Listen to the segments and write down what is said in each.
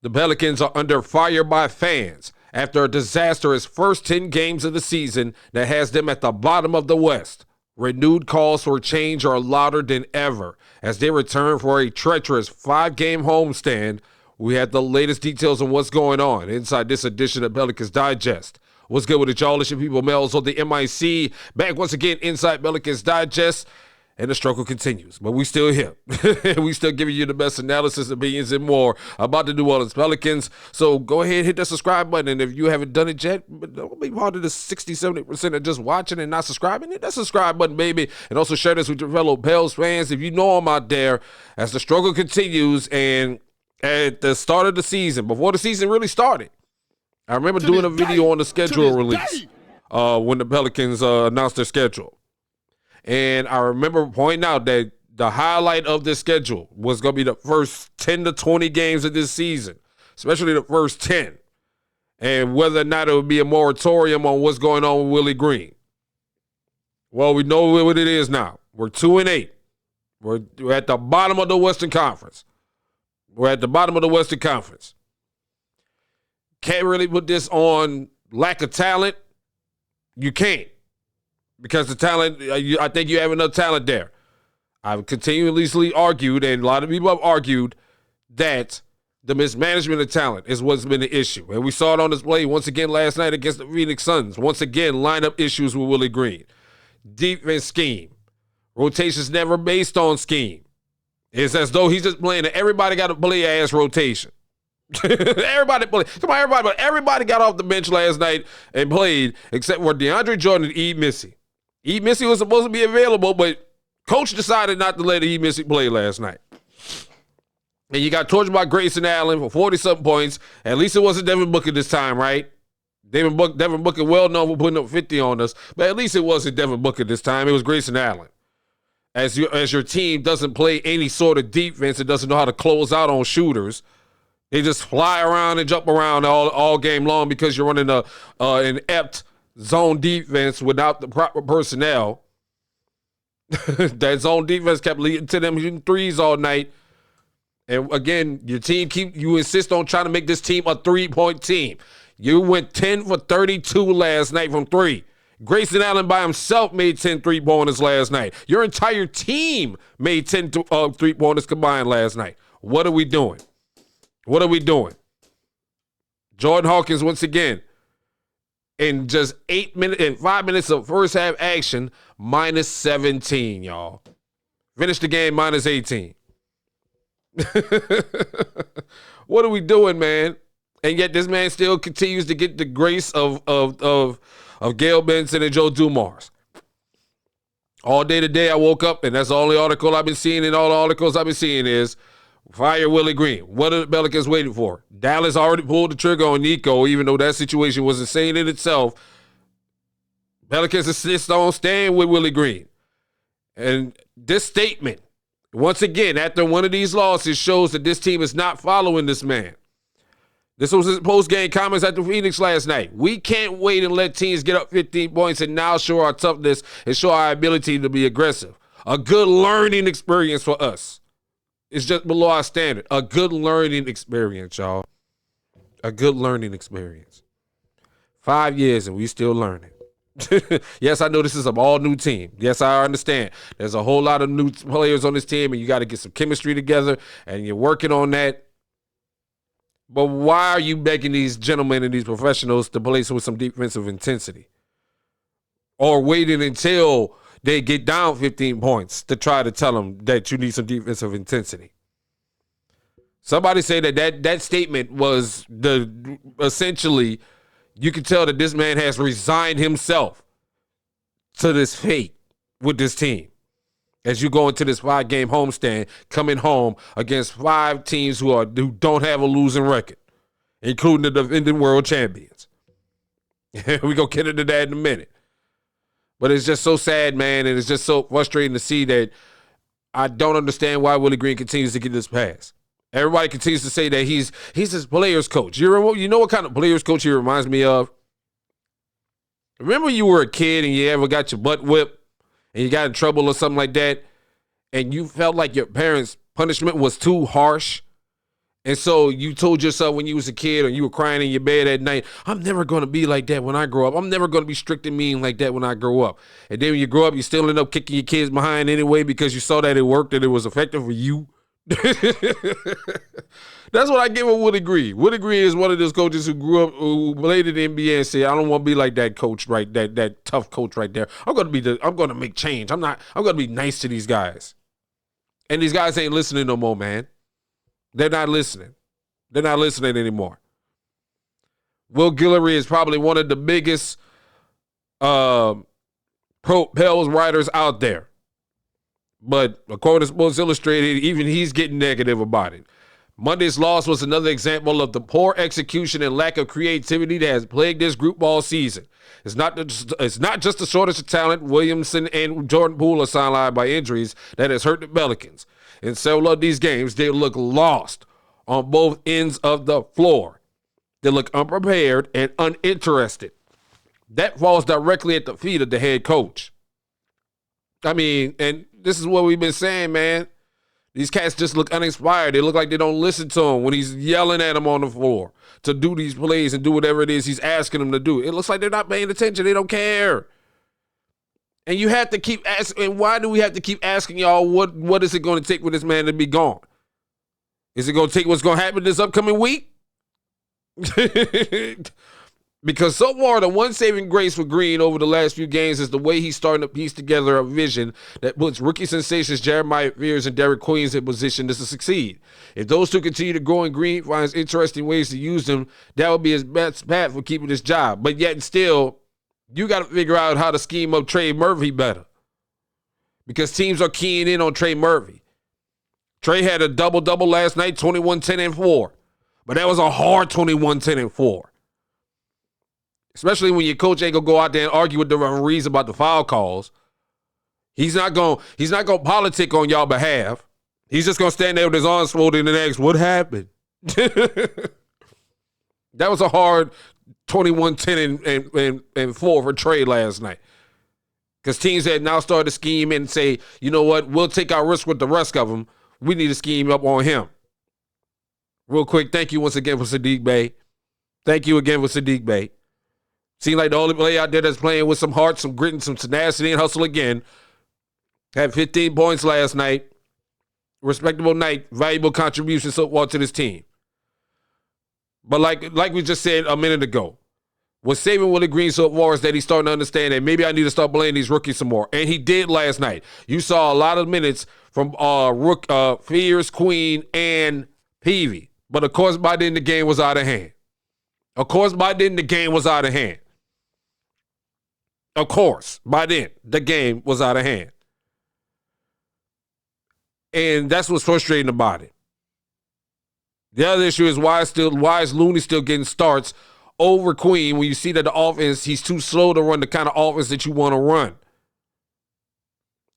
The Pelicans are under fire by fans after a disastrous first 10 games of the season that has them at the bottom of the West. Renewed calls for change are louder than ever as they return for a treacherous 5-game homestand. We had the latest details on what's going on inside this edition of Pelicans Digest. What's good with it, y'all? It's your people, Melz on the MIC. Back once again inside Pelicans Digest. And the struggle continues, but we still here. We still giving you the best analysis, opinions, and more about the New Orleans Pelicans. So go ahead, hit that subscribe button. And if you haven't done it yet, but don't be part of the 60-70% of just watching and not subscribing. Hit that subscribe button, baby. And also share this with your fellow Pels fans. If you know them out there, as the struggle continues, and at the start of the season, before the season really started, I remember doing a video on the schedule release when the Pelicans announced their schedule. And I remember pointing out that the highlight of this schedule was going to be the first 10 to 20 games of this season, especially the first 10, and whether or not it would be a moratorium on what's going on with Willie Green. Well, we know what it is now. We're 2-8. We're at the bottom of the Western Conference. Can't really put this on lack of talent. You can't. Because the talent, I think you have enough talent there. I've continuously argued, and a lot of people have argued, that the mismanagement of talent is what's been the issue. And we saw it on display once again last night against the Phoenix Suns. Once again, lineup issues with Willie Green. Defense scheme. Rotations never based on scheme. It's as though he's just playing, and everybody got to play ass rotation. Everybody played. Come on, everybody. But everybody got off the bench last night and played, except for DeAndre Jordan and E. Missy. E. Missy was supposed to be available, but coach decided not to let E. Missy play last night. And you got torched by Grayson Allen for 40-something points. At least it wasn't Devin Booker this time, right? Devin Booker, well known for putting up 50 on us, but at least it wasn't Devin Booker this time. It was Grayson Allen. As your team doesn't play any sort of defense, it doesn't know how to close out on shooters. They just fly around and jump around all game long because you're running an inept zone defense without the proper personnel. That zone defense kept leading to them shooting threes all night. And again, your team you insist on trying to make this team a 3-point team. You went 10 for 32 last night from 3. Grayson Allen by himself made 10 3-pointers last night. Your entire team made 10 3-pointers combined last night. What are we doing? Jordan Hawkins, once again, in just 5 minutes of first half action, minus 17, y'all. Finished the game minus 18. What are we doing, man? And yet this man still continues to get the grace of Gail Benson and Joe Dumars. All day today I woke up, and that's the only article I've been seeing, and all the articles I've been seeing is fire Willie Green. What are the Pelicans waiting for? Dallas already pulled the trigger on Nico, even though that situation was insane in itself. Pelicans insist on staying with Willie Green. And this statement, once again, after one of these losses, shows that this team is not following this man. This was his post-game comments at the Phoenix last night. We can't wait and let teams get up 15 points and now show our toughness and show our ability to be aggressive. A good learning experience for us. It's just below our standard. A good learning experience, y'all. A good learning experience. 5 years and we still learning. Yes, I know this is an all-new team. Yes, I understand. There's a whole lot of new players on this team, and you got to get some chemistry together, and you're working on that. But why are you begging these gentlemen and these professionals to play with some defensive intensity? Or waiting until they get down 15 points to try to tell them that you need some defensive intensity? Somebody say that statement was essentially, you can tell that this man has resigned himself to this fate with this team. As you go into this 5-game homestand, coming home against 5 teams who don't have a losing record, including the defending world champions. We're going to get into that in a minute. But it's just so sad, man, and it's just so frustrating to see that I don't understand why Willie Green continues to get this pass. Everybody continues to say that he's his players coach. You know what kind of players coach he reminds me of? Remember you were a kid and you ever got your butt whipped and you got in trouble or something like that, and you felt like your parents' punishment was too harsh, And so you told yourself when you was a kid or you were crying in your bed at night, I'm never going to be like that when I grow up. I'm never going to be strict and mean like that when I grow up. And then when you grow up, you still end up kicking your kids behind anyway because you saw that it worked and it was effective for you. That's what I get with Willie Green. Willie Green is one of those coaches who grew up, who played in the NBA and said, I don't want to be like that coach, right? That tough coach right there. I'm going to make change. I'm going to be nice to these guys. And these guys ain't listening no more, man. They're not listening. They're not listening anymore. Will Guillory is probably one of the biggest Pels writers out there. But according to Sports Illustrated, even he's getting negative about it. Monday's loss was another example of the poor execution and lack of creativity that has plagued this group all season. It's not just the shortage of talent. Williamson and Jordan Poole are sidelined by injuries that has hurt the Pelicans. In several of these games, they look lost on both ends of the floor. They look unprepared and uninterested. That falls directly at the feet of the head coach. I mean, and this is what we've been saying, man. These cats just look uninspired. They look like they don't listen to him when he's yelling at them on the floor to do these plays and do whatever it is he's asking them to do. It looks like they're not paying attention. They don't care. And you have to keep asking. And why do we have to keep asking y'all what is it going to take for this man to be gone? Is it going to take what's going to happen this upcoming week? Because so far, the one saving grace for Green over the last few games is the way he's starting to piece together a vision that puts rookie sensations Jeremiah Fears and Derek Queens in position to succeed. If those two continue to grow and Green finds interesting ways to use them, that would be his best path for keeping his job. But yet still, you got to figure out how to scheme up Trey Murphy better. Because teams are keying in on Trey Murphy. Trey had a double-double last night, 21, 10, and 4. But that was a hard 21, 10, and 4. Especially when your coach ain't gonna go out there and argue with the referees about the foul calls. He's not gonna politic on y'all behalf. He's just gonna stand there with his arms folded and ask, what happened? That was a hard 21, 10, and 4 for Trey last night. Because teams had now started to scheme and say, you know what, we'll take our risk with the rest of them. We need to scheme up on him. Real quick, thank you once again for Sadiq Bey. Thank you again for Sadiq Bey. Seems like the only player out there that's playing with some heart, some grit, and some tenacity and hustle again. Had 15 points last night. Respectable night. Valuable contribution so far to this team. But like we just said a minute ago, what's saving Willie Green so far is that he's starting to understand that maybe I need to start playing these rookies some more. And he did last night. You saw a lot of minutes from Fears, Queen, and Peavy. But of course, by then the game was out of hand. Of course, by then the game was out of hand. Of course, by then, the game was out of hand. And that's what's frustrating about it. The other issue is why is Looney still getting starts over Queen when you see that the offense, he's too slow to run the kind of offense that you want to run.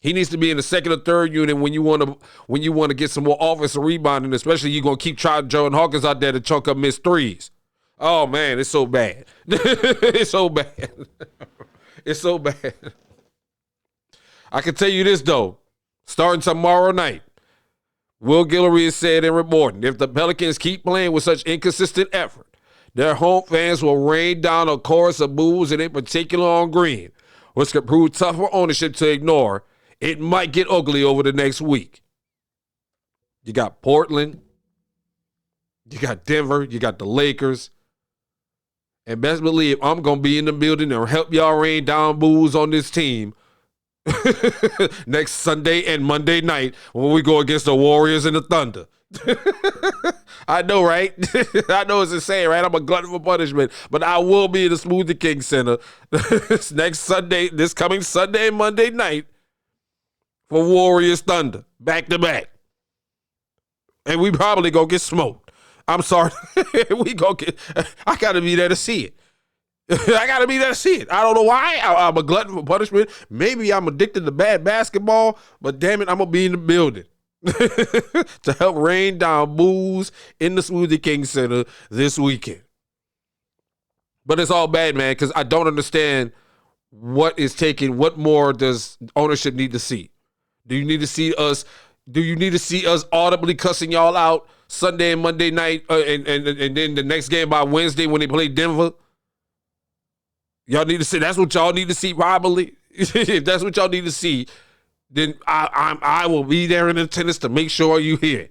He needs to be in the second or third unit when you want to get some more offensive rebounding, especially you're going to keep trying Jordan Hawkins out there to chunk up missed threes. Oh, man, it's so bad. It's so bad. It's so bad. I can tell you this, though. Starting tomorrow night, Will Guillory has said in reporting, if the Pelicans keep playing with such inconsistent effort, their home fans will rain down a chorus of boos, and in particular on Green, which could prove tough for ownership to ignore. It might get ugly over the next week. You got Portland. You got Denver. You got the Lakers. And best believe I'm going to be in the building and help y'all rain down boos on this team next Sunday and Monday night when we go against the Warriors and the Thunder. I know, right? I know it's insane, right? I'm a glutton for punishment, but I will be in the Smoothie King Center this coming Sunday and Monday night for Warriors Thunder, back to back. And we probably going to get smoked. I'm sorry. I got to be there to see it. I got to be there to see it. I don't know why. I'm a glutton for punishment. Maybe I'm addicted to bad basketball, but damn it, I'm going to be in the building to help rain down boos in the Smoothie King Center this weekend. But it's all bad, man, because I don't understand what more does ownership need to see? Do you need to see us audibly cussing y'all out Sunday and Monday night, and then the next game by Wednesday when they play Denver. Y'all need to see. That's what y'all need to see, probably. If that's what y'all need to see, then I will be there in attendance to make sure you hear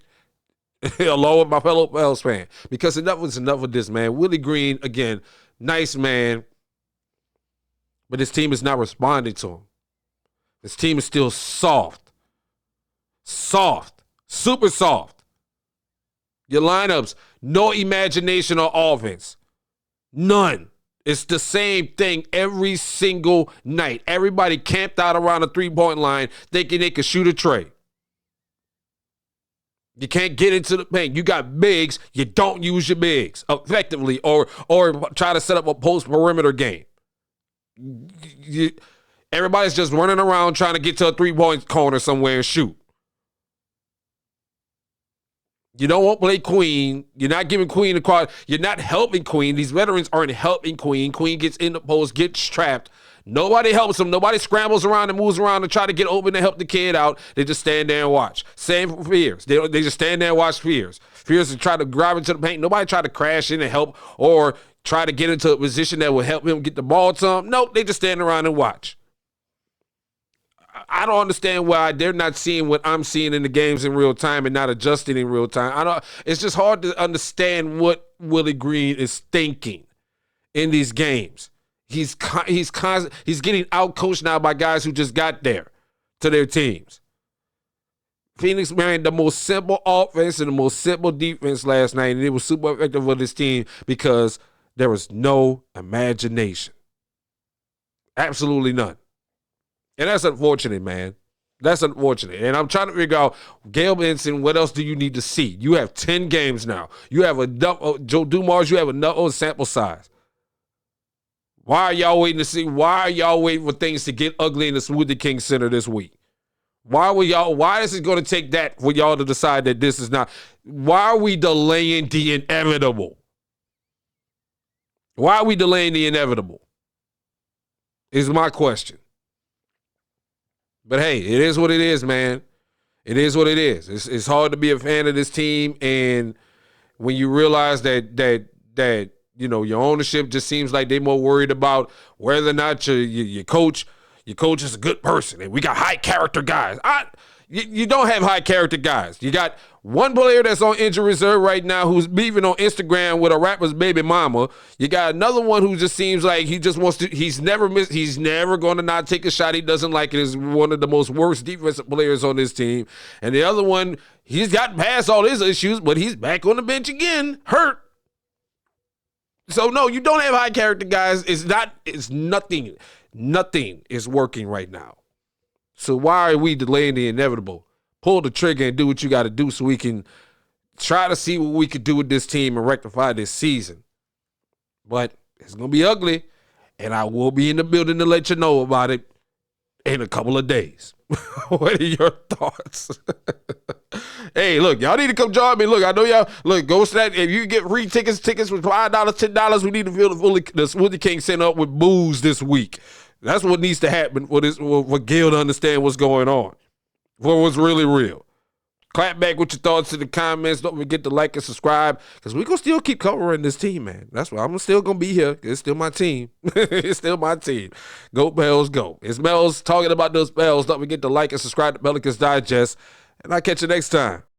it, along with my fellow Pels fan. Because enough is enough of this, man. Willie Green, again, nice man, but his team is not responding to him. His team is still soft, super soft. Your lineups, no imagination or offense, none. It's the same thing every single night. Everybody camped out around the three-point line thinking they could shoot a tray. You can't get into the paint. You got bigs. You don't use your bigs effectively or try to set up a post-perimeter game. Everybody's just running around trying to get to a three-point corner somewhere and shoot. You don't want to play Queen. You're not giving Queen the quad. You're not helping Queen. These veterans aren't helping Queen. Queen gets in the post, gets trapped. Nobody helps him. Nobody scrambles around and moves around to try to get open to help the kid out. They just stand there and watch. Same for Fears. They just stand there and watch Fears. Fears try to grab into the paint. Nobody try to crash in and help or try to get into a position that will help him get the ball to him. Nope, they just stand around and watch. I don't understand why they're not seeing what I'm seeing in the games in real time and not adjusting in real time. It's just hard to understand what Willie Green is thinking in these games. He's getting out-coached now by guys who just got there to their teams. Phoenix ran the most simple offense and the most simple defense last night, and it was super effective for this team because there was no imagination. Absolutely none. And that's unfortunate, man. That's unfortunate. And I'm trying to figure out, Gail Benson, what else do you need to see? You have 10 games now. You have Joe Dumars, you have enough sample size. Why are y'all waiting to see? Why are y'all waiting for things to get ugly in the Smoothie King Center this week? Why is it going to take that for y'all to decide that this is not? Why are we delaying the inevitable? Why are we delaying the inevitable? Is my question. But hey, it is what it is, man. It is what it is. It's hard to be a fan of this team, and when you realize that your ownership just seems like they're more worried about whether or not your coach is a good person, and we got high character guys. You don't have high character guys. You got one player that's on injury reserve right now who's beefing on Instagram with a rapper's baby mama. You got another one who just seems like he just wants to. He's never going to not take a shot he doesn't like. It is one of the most worst defensive players on this team. And the other one, he's gotten past all his issues, but he's back on the bench again, hurt. So no, you don't have high character guys. It's nothing. Nothing is working right now. So why are we delaying the inevitable? Pull the trigger and do what you got to do so we can try to see what we could do with this team and rectify this season. But it's going to be ugly, and I will be in the building to let you know about it in a couple of days. What are your thoughts? Hey, look, y'all need to come join me. Look, I know y'all. Look, go to that. If you get free tickets for $5, $10, we need to fill the Smoothie King Center up with booze this week. That's what needs to happen for Gil to understand what's going on, for what's really real. Clap back with your thoughts in the comments. Don't forget to like and subscribe, because we're going to still keep covering this team, man. That's why I'm still going to be here. It's still my team. It's still my team. Go Pels, go. It's Melz talking about those Pels. Don't forget to like and subscribe to Pelicans Digest, and I'll catch you next time.